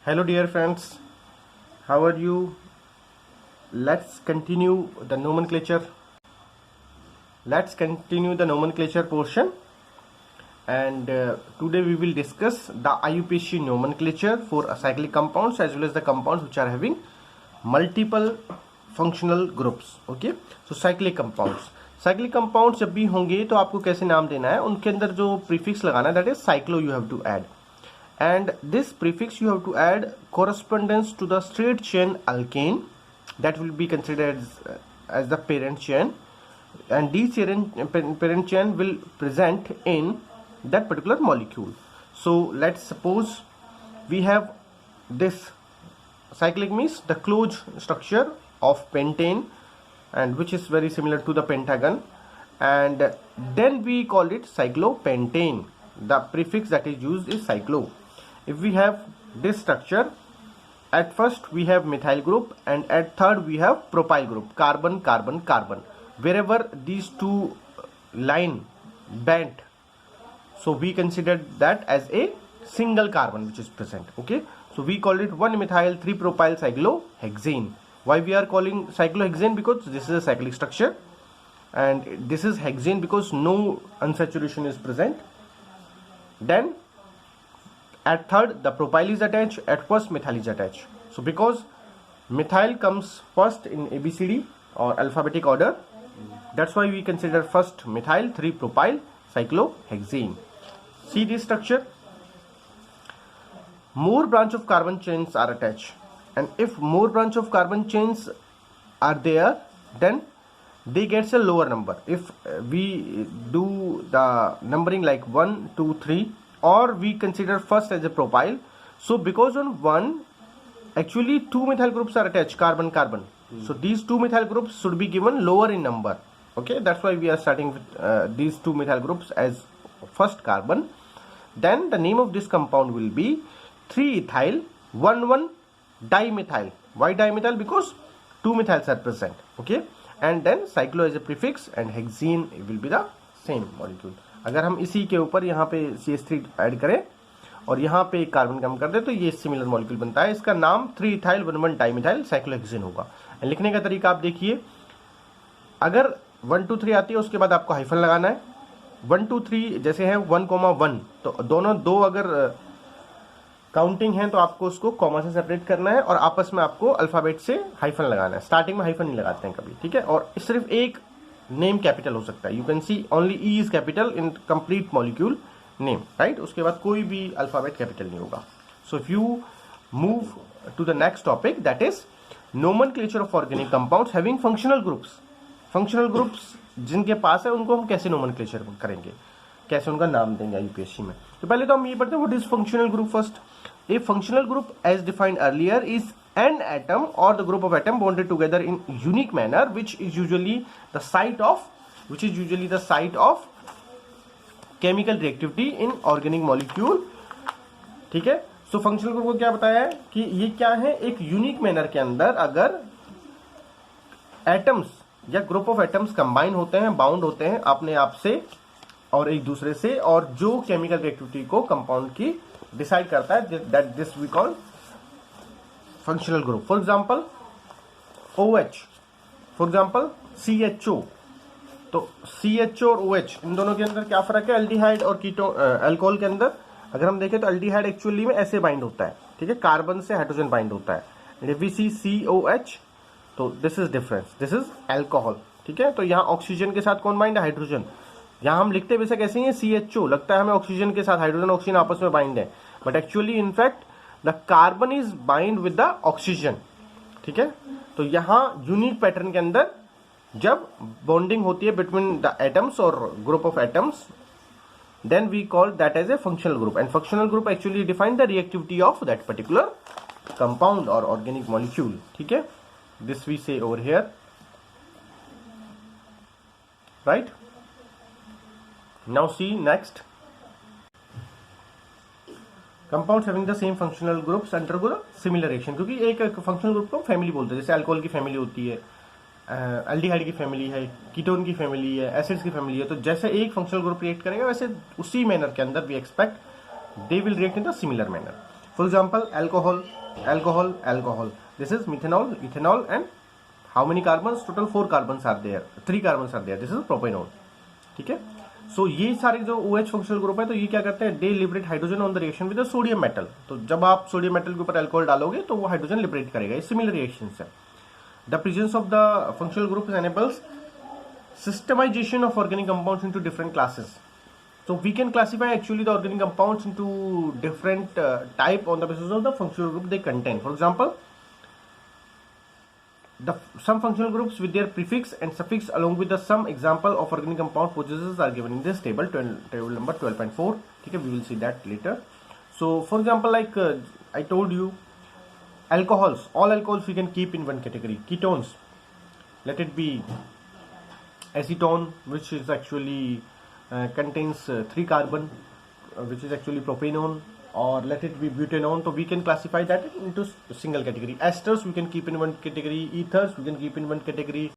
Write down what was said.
Hello dear friends, how are you? Let's continue the nomenclature. Let's continue the nomenclature portion, and today we will discuss the IUPAC nomenclature for cyclic compounds as well as the compounds which are having multiple functional groups. Okay, so cyclic compounds जब भी होंगे तो आपको कैसे नाम देना है, उनके अंदर जो प्रीफिक्स लगाना है that is cyclo you have to add. And this prefix you have to add correspondence to the straight chain alkane that will be considered as the parent chain, and these parent chain will present in that particular molecule. So let's suppose we have this cyclic means the closed structure of pentane, and which is very similar to the pentagon, and then we call it cyclopentane. The prefix that is used is cyclo. If we have this structure, at first we have methyl group and at third we have propyl group, carbon carbon carbon. Wherever these two line bent, so we consider that as a single carbon which is present. Okay, so we call it 1-methyl 3-propyl cyclohexane. Why we are calling cyclohexane? Because this is a cyclic structure, and this is hexane because no unsaturation is present. Then at third the propyl is attached, at first methyl is attached. So because methyl comes first in ABCD or alphabetic order, that's why we consider first methyl 3-propyl cyclohexane. See this structure, more branch of carbon chains are attached, and if more branch of carbon chains are there, then they gets a lower number. If we do the numbering like 1 2 3, or we consider first as a propyl, so because on one actually two methyl groups are attached, carbon carbon, so these two methyl groups should be given lower in number. Okay, that's why we are starting with these two methyl groups as first carbon. Then the name of this compound will be 3-ethyl 1,1-dimethyl. Why dimethyl? Because two methyls are present. Okay, and then cyclo as a prefix and hexene will be the same molecule. अगर हम इसी के ऊपर यहाँ पे CH3 add करें और यहाँ पे कार्बन कम कर दे तो ये सिमिलर मॉलिक्यूल बनता है. इसका नाम 3-ethyl 1,1-dimethyl cyclohexane होगा. लिखने का तरीका आप देखिए, अगर 1 2 3 आती है उसके बाद आपको हाइफन लगाना है. 1 2 3 जैसे है 1,1, तो दोनों दो अगर काउंटिंग है तो आपको उसको कॉमा से सेपरेट करना है और आपस में आपको अल्फाबेट से हाइफन लगाना है. स्टार्टिंग में हाइफन नहीं लगाते हैं कभी, ठीक है. और सिर्फ एक नेम कैपिटल हो सकता है. You can see only E is capital in complete molecule name, right. उसके बाद कोई भी अल्फाबेट कैपिटल नहीं होगा. So if you move to the next topic, that is nomenclature of organic compounds having functional groups. Functional groups जिनके पास है उनको हम कैसे नोमेनक्लेचर करेंगे, कैसे उनका नाम देंगे यूपीएससी में. तो पहले तो हम ये पढ़ते हैं what is functional group first. A functional group as defined earlier is an atom or the group of atom bonded together in unique manner which is usually the site of chemical reactivity in organic molecule. ठीक है. So functional group को क्या बताया है कि ये क्या है, एक यूनिक मैनर के अंदर अगर एटम्स या ग्रुप ऑफ एटम्स कंबाइन होते हैं, बाउंड होते हैं अपने आप से और एक दूसरे से, और जो केमिकल रिएक्टिविटी को कंपाउंड की डिसाइड करता है, that this we call functional group. For example OH, for example CHO. तो CHO और OH इन दोनों के अंदर क्या फर्क है, एल्डिहाइड और कीटोन अल्कोहल के अंदर. अगर हम देखें तो एल्डिहाइड एक्चुअली में ऐसे बाइंड होता है, ठीक है, कार्बन से हाइड्रोजन बाइंड होता है. इफ वी सी COH, तो this is difference, this is alcohol, ठीक है. तो यहाँ ऑक्सीजन के साथ कौन बाइंड है, हाइड्रोजन. यहाँ हम लिखते वैसे कैसे हैं CHO, लगता है हमें ऑक्सीजन के साथ हाइड्रोजन ऑक्सीजन आपस में बाइंड है, but actually in fact the carbon is bind with the oxygen, ठीक है. तो यहाँ यूनिक पैटर्न के अंदर जब बॉन्डिंग होती है बिटवीन द एटम्स और group of atoms, then we call that as a functional group. And functional group actually define the reactivity of that particular compound और ऑर्गेनिक मॉलिक्यूल, ठीक है. This we say over here, right. Now see next, compounds having the same functional groups undergo the similar reaction. क्योंकि एक functional group को family बोलते हैं, जैसे alcohol की फैमिली होती है, एल्डिहाइड की फैमिली है, कीटोन की फैमिली है, एसिड्स की फैमिली है. तो जैसे एक फंक्शनल ग्रुप रिएक्ट करेगा वैसे उसी मैनर के अंदर we expect they will react in the similar manner. For example, alcohol, alcohol, alcohol. This is methanol, ethanol, and how many carbons? Total 4 carbons are there. 3 carbons are there. This is propanol. ठीक है. सो ये सारे जो OH functional group है, तो ये क्या करते हैं, they liberate hydrogen on the reaction with sodium metal. तो जब आप सोडियम मेटल के ऊपर अल्कोहल डालोगे तो वो हाइड्रोजन लिबरेट करेगा. ये सिमिलर रिएक्शन है. The presence of the functional group enables systemization of organic compounds into different classes. So we can classify actually the organic compounds into different type on the basis of the functional group they contain. For example, some functional groups with their prefix and suffix along with the some example of organic compound processes are given in this table, table number 12.4. Okay, we will see that later. So for example, like I told you, alcohols, all alcohols we can keep in one category. Ketones, let it be acetone, which is actually contains 3 carbon, which is actually propanone, or let it be butanone. So we can classify that into single category. Esters we can keep in one category, ethers we can keep in one category.